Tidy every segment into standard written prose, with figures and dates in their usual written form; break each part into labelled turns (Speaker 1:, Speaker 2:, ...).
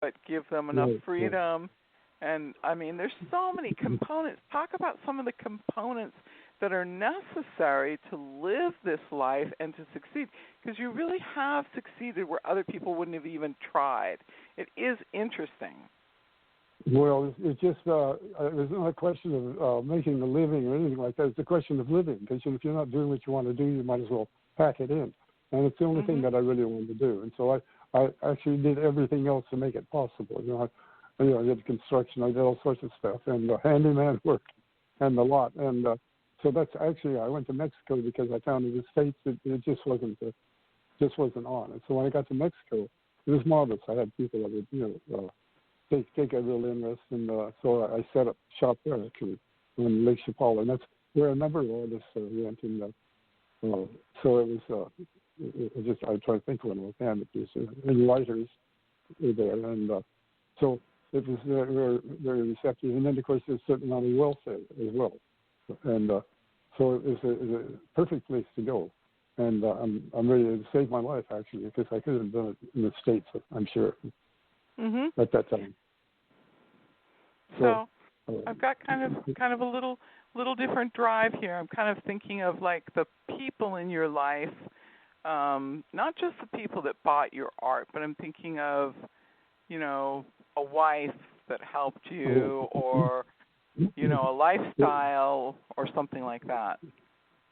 Speaker 1: but give them enough freedom. And, I mean, there's so many components. Talk about some of the components that are necessary to live this life and to succeed, because you really have succeeded where other people wouldn't have even tried. It is interesting.
Speaker 2: Well, it's just, it's not a question of making a living or anything like that. It's a question of living, because if you're not doing what you want to do, you might as well pack it in. And it's the only thing that I really wanted to do. And so I actually did everything else to make it possible. I did construction, I did all sorts of stuff, and handyman work and the lot. And so that's actually, I went to Mexico because I found in the States it just wasn't on. And so when I got to Mexico, it was marvelous. I had people that would, take a real interest, and so I set up shop there actually in Lake Chapala, and that's where a number of artists went. And so it was just, I try to think when I was hand, it was and lighters were there, and so it was very, very receptive. And then of course there's a certain amount of welfare as well, and so it was a perfect place to go. And I'm ready to save my life actually, because I could have done it in the States, I'm sure. At that time.
Speaker 1: So I've got kind of a little different drive here. I'm kind of thinking of like the people in your life, not just the people that bought your art, but I'm thinking of, a wife that helped you, or a lifestyle or something like that.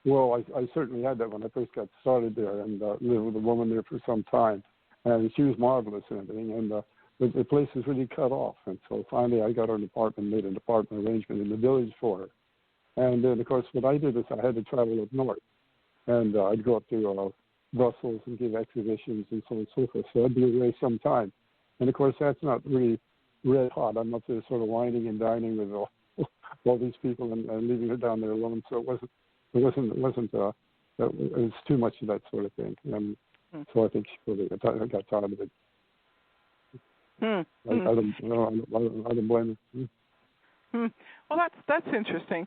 Speaker 2: Well, I certainly had that when I first got started there, and lived with a woman there for some time, and she was marvelous and everything, and the place was really cut off. And so finally I got her an apartment, made an apartment arrangement in the village for her. And then, of course, what I did is I had to travel up north, and I'd go up to Brussels and give exhibitions and so on and so forth. So I'd be away some time. And, of course, that's not really red hot. I'm up there sort of whining and dining with all these people and leaving her down there alone. So it was too much of that sort of thing. And so I think she probably got tired of it. I don't blame her.
Speaker 1: Well, that's interesting.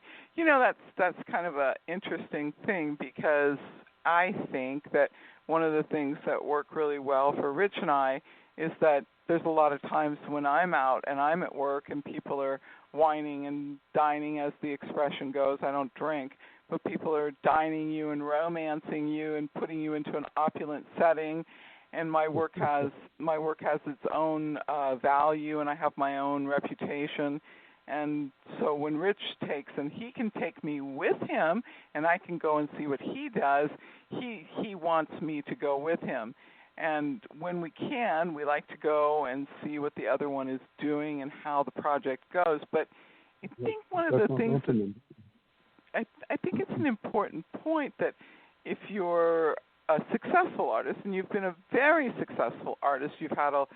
Speaker 1: That's kind of an interesting thing, because I think that one of the things that work really well for Rich and I is that there's a lot of times when I'm out and I'm at work and people are whining and dining, as the expression goes. I don't drink, but people are dining you and romancing you and putting you into an opulent setting. And my work has its own value, and I have my own reputation. And so when Rich takes, and he can take me with him, and I can go and see what he does, he wants me to go with him. And when we can, we like to go and see what the other one is doing and how the project goes. But I think one of the things, I think it's an important point that if you're a successful artist, and you've been a very successful artist, you've had a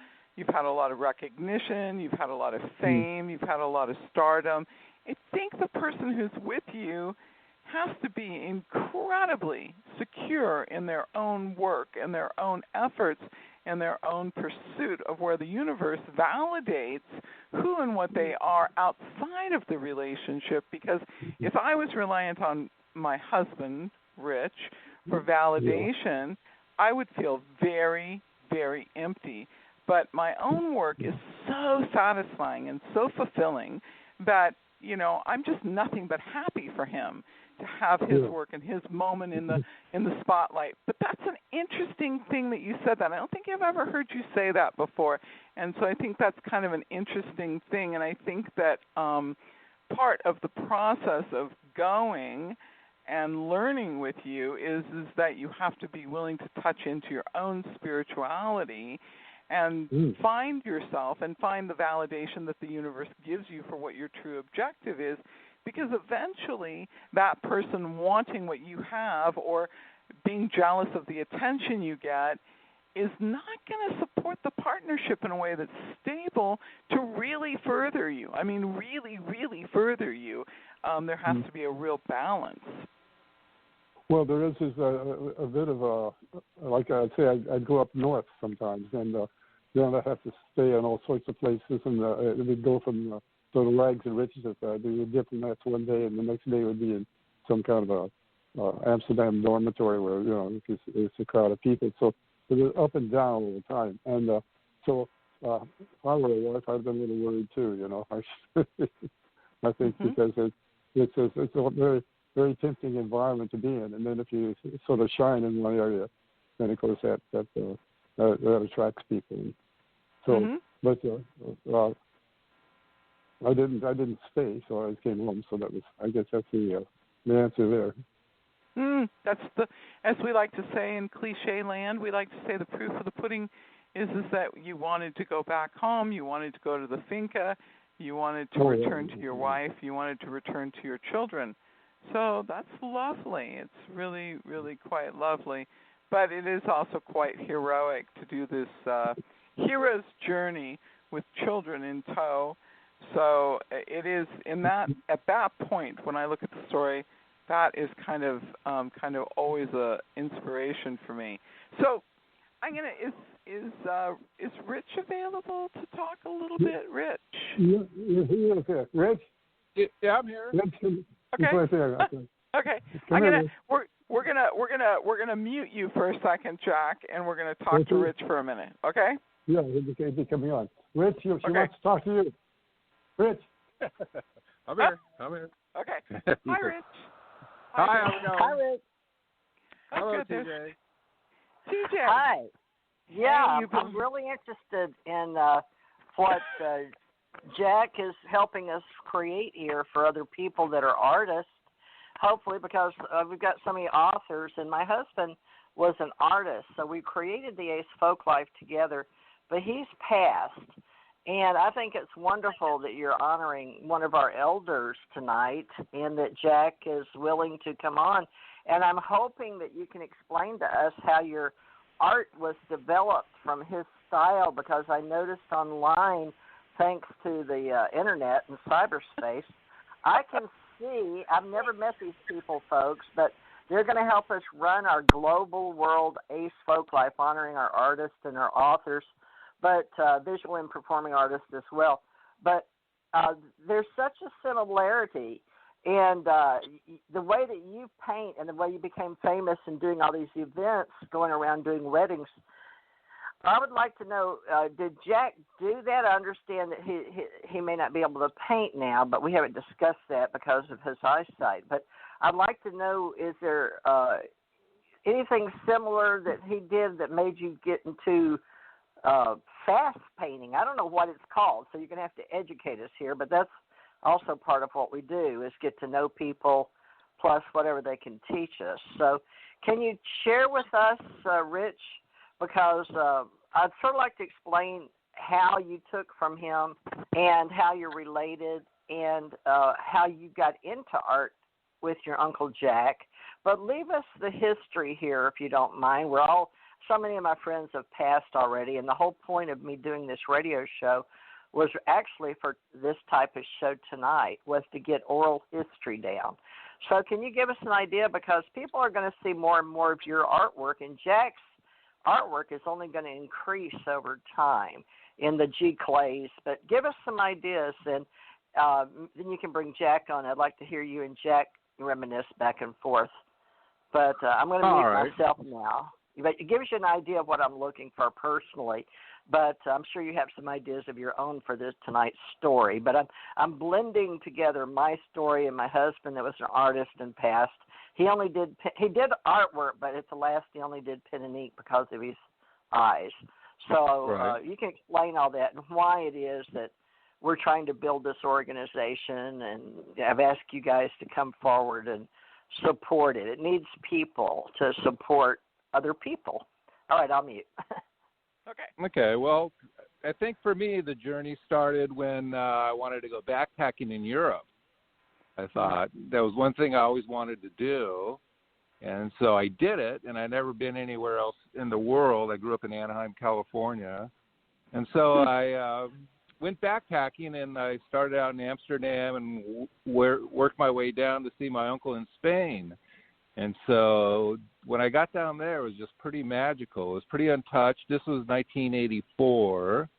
Speaker 1: lot of recognition, you've had a lot of fame, you've had a lot of stardom. I think the person who's with you has to be incredibly secure in their own work and their own efforts and their own pursuit of where the universe validates who and what they are outside of the relationship. Because if I was reliant on my husband, Rich, for validation, I would feel very, very empty. But my own work is so satisfying and so fulfilling that, I'm just nothing but happy for him to have his work and his moment in the spotlight. But that's an interesting thing that you said that. I don't think I've ever heard you say that before. And so I think that's kind of an interesting thing. And I think that part of the process of going and learning with you is that you have to be willing to touch into your own spirituality and find yourself and find the validation that the universe gives you for what your true objective is, because eventually that person wanting what you have or being jealous of the attention you get is not going to support the partnership in a way that's stable to really further you. I mean, really, really further you. There has to be a real balance.
Speaker 2: Well, there is a bit of a, like I'd say, I'd go up north sometimes, and I'd have to stay in all sorts of places, and we'd go from sort of rags and riches. We would dip in that one day, and the next day would be in some kind of a Amsterdam dormitory where it's a crowd of people. So it was up and down all the time, and so I were a wife, I'd been a little worried too. You know, I think
Speaker 1: Mm-hmm.
Speaker 2: because it's a very very tempting environment to be in, and then if you sort of shine in one area, then of course that attracts people. So,
Speaker 1: Mm-hmm.
Speaker 2: but I didn't stay, so I came home. So I guess that's the answer there.
Speaker 1: That's as we like to say in cliche land, we like to say the proof of the pudding is that you wanted to go back home, you wanted to go to the finca, you wanted to return to your wife, you wanted to return to your children. So that's lovely. It's really, really quite lovely. But it is also quite heroic to do this hero's journey with children in tow. So it is at that point when I look at the story, that is kind of always a inspiration for me. So is Rich available to talk a little bit? Rich.
Speaker 2: Yeah, Rich.
Speaker 3: Yeah, I'm here.
Speaker 1: Okay.
Speaker 2: Right there.
Speaker 1: Okay. We're gonna mute you for a second, Jack, and we're gonna talk to Rich for a minute. Okay?
Speaker 2: Yeah, he'll be coming on. Rich, she wants to talk to you. Rich.
Speaker 3: I'm here.
Speaker 1: Okay. Hi, Rich.
Speaker 3: Hi, how's it going?
Speaker 4: Hi, Rich.
Speaker 3: Hello,
Speaker 1: good.
Speaker 3: TJ.
Speaker 1: TJ.
Speaker 4: Hi. Yeah,
Speaker 1: Hey,
Speaker 4: I'm really interested in what Jack is helping us create here for other people that are artists, hopefully, because we've got so many authors, and my husband was an artist, so we created the Ace Folklife together, but he's passed. And I think it's wonderful that you're honoring one of our elders tonight and that Jack is willing to come on. And I'm hoping that you can explain to us how your art was developed from his style, because I noticed online, thanks to the internet and cyberspace, I can see, I've never met these people, folks, but they're going to help us run our global world Ace Folklife, honoring our artists and our authors, but visual and performing artists as well. But there's such a similarity, and the way that you paint and the way you became famous and doing all these events, going around doing weddings, I would like to know, did Jack do that? I understand that he may not be able to paint now, but we haven't discussed that because of his eyesight. But I'd like to know, is there anything similar that he did that made you get into fast painting? I don't know what it's called, so you're going to have to educate us here, but that's also part of what we do, is get to know people plus whatever they can teach us. So can you share with us, Rich, because I'd sort of like to explain how you took from him and how you're related and how you got into art with your Uncle Jack. But leave us the history here, if you don't mind. So many of my friends have passed already, and the whole point of me doing this radio show was actually for this type of show tonight, was to get oral history down. So can you give us an idea, because people are going to see more and more of your artwork, and Jack's artwork is only going to increase over time in the G Clays, but give us some ideas, and then you can bring Jack on. I'd like to hear you and Jack reminisce back and forth. But I'm going to mute myself now. But it gives you an idea of what I'm looking for personally, but I'm sure you have some ideas of your own for this tonight's story. But I'm blending together my story and my husband that was an artist and passed. He did artwork, but at the last he only did pen and ink because of his eyes. So you can explain all that and why it is that we're trying to build this organization, and I've asked you guys to come forward and support it. It needs people to support other people. All right, I'll mute.
Speaker 3: Okay, well, I think for me the journey started when I wanted to go backpacking in Europe. I thought that was one thing I always wanted to do, and so I did it, and I'd never been anywhere else in the world. I grew up in Anaheim, California, and so I went backpacking, and I started out in Amsterdam and worked my way down to see my uncle in Spain. And so when I got down there, it was just pretty magical. It was pretty untouched. This was 1981.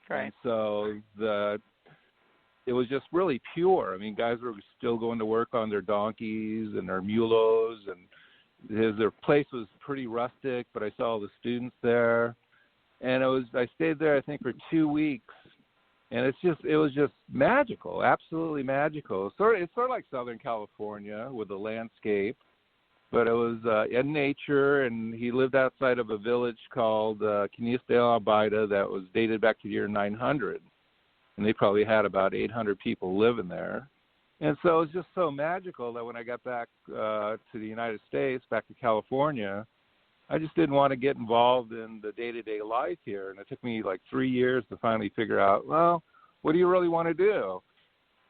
Speaker 1: Right.
Speaker 3: And so it was just really pure. I mean, guys were still going to work on their donkeys and their mulos, and their place was pretty rustic, but I saw all the students there. And I stayed there, I think, for 2 weeks. And it was just magical, absolutely magical. It's sort of like Southern California with the landscape, but it was in nature. And he lived outside of a village called Cañas de la Baida that was dated back to the year 900, and they probably had about 800 people living there. And so it was just so magical that when I got back to the United States, back to California, I just didn't want to get involved in the day-to-day life here. And it took me like 3 years to finally figure out, well, what do you really want to do?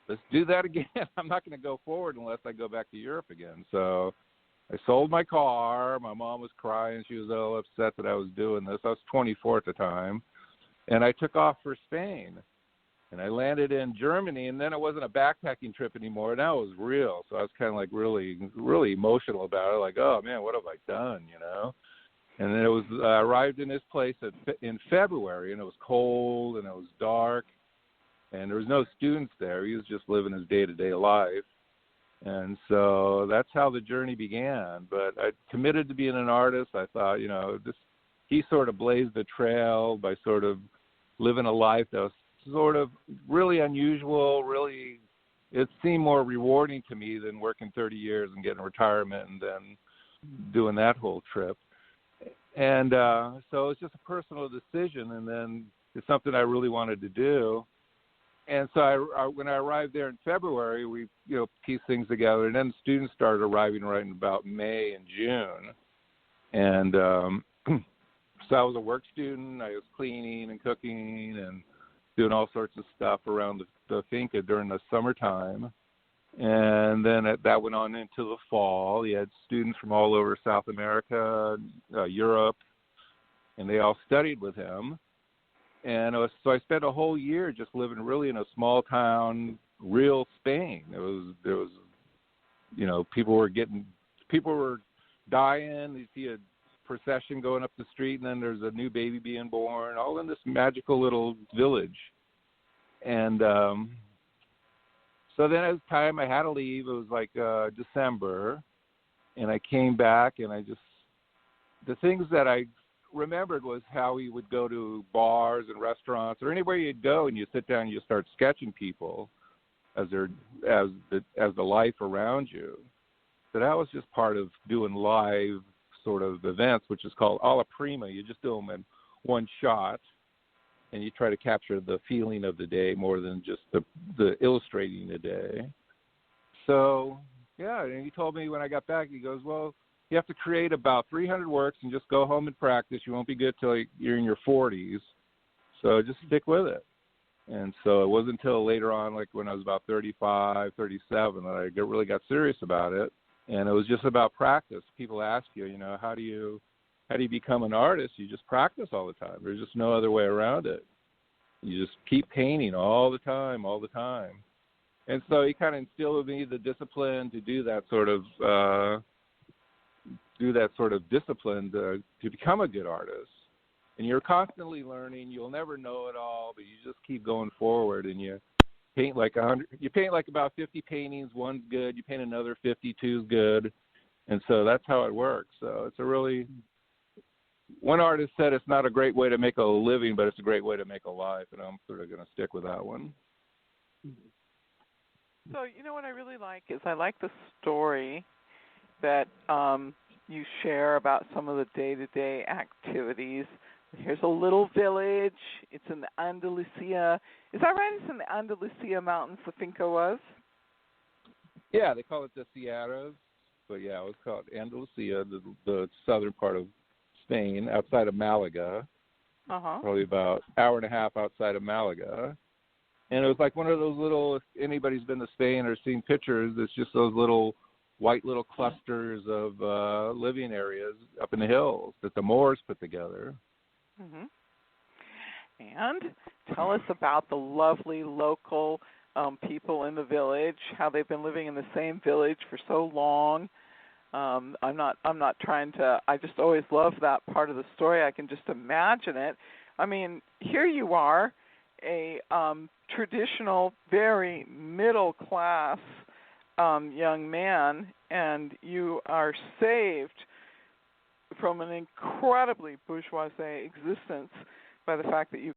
Speaker 3: Let's do that again. I'm not going to go forward unless I go back to Europe again. So I sold my car. My mom was crying. She was all upset that I was doing this. I was 24 at the time. And I took off for Spain. And I landed in Germany, and then it wasn't a backpacking trip anymore. Now it was real. So I was kind of like really, really emotional about it. Like, oh, man, what have I done, you know? And then I arrived in this place in February, and it was cold, and it was dark, and there was no students there. He was just living his day-to-day life. And so that's how the journey began. But I committed to being an artist. I thought, you know, he sort of blazed the trail by sort of living a life that was sort of really unusual, really, it seemed more rewarding to me than working 30 years and getting retirement and then doing that whole trip. And so it's just a personal decision, and then it's something I really wanted to do. And so when I arrived there in February, we, you know, pieced things together, and then students started arriving right in about May and June. And so I was a work student. I was cleaning and cooking and doing all sorts of stuff around the finca during the summertime. And then that went on into the fall. You had students from all over South America, Europe, and they all studied with him. And so I spent a whole year just living really in a small town, real Spain. There was, you know, people were dying. You see a procession going up the street, and then there's a new baby being born, all in this magical little village. And so then it was time I had to leave. It was like December, and I came back, and the things that I remembered was how we would go to bars and restaurants or anywhere you'd go, and you sit down and you start sketching people as the life around you. So that was just part of doing live sort of events, which is called alla prima. You just do them in one shot, and you try to capture the feeling of the day more than just the illustrating the day. So, yeah, and he told me when I got back, he goes, well, you have to create about 300 works and just go home and practice. You won't be good till you're in your 40s, so just stick with it. And so it wasn't until later on, like when I was about 35, 37, that I really got serious about it. And it was just about practice. People ask you, you know, how do you become an artist? You just practice all the time. There's just no other way around it. You just keep painting all the time. And so he kind of instilled in me the discipline to do that sort of discipline to become a good artist. And you're constantly learning. You'll never know it all, but you just keep going forward, and you paint like 100. You paint like about 50 paintings. One's good. You paint another 50. Two's good. And so that's how it works. So it's a really, one artist said it's not a great way to make a living, but it's a great way to make a life, and I'm sort of going to stick with that one.
Speaker 1: So, you know what I really like is I like the story that you share about some of the day-to-day activities. Here's a little village. It's in the Andalusia. Is that right? It's in the Andalusia Mountains, the finca was?
Speaker 3: Yeah, they call it the Sierras. But, yeah, it was called Andalusia, the southern part of Spain, outside of Malaga. Probably about an hour and a half outside of Malaga. And it was like one of those little, if anybody's been to Spain or seen pictures, it's just those little white little clusters of living areas up in the hills that the Moors put together.
Speaker 1: Mm-hmm. And tell us about the lovely local people in the village, how they've been living in the same village for so long. I'm not trying to, I just always love that part of the story. I can just imagine it. I mean, here you are, a traditional, very middle class young man, and you are saved from an incredibly bourgeois existence by the fact that you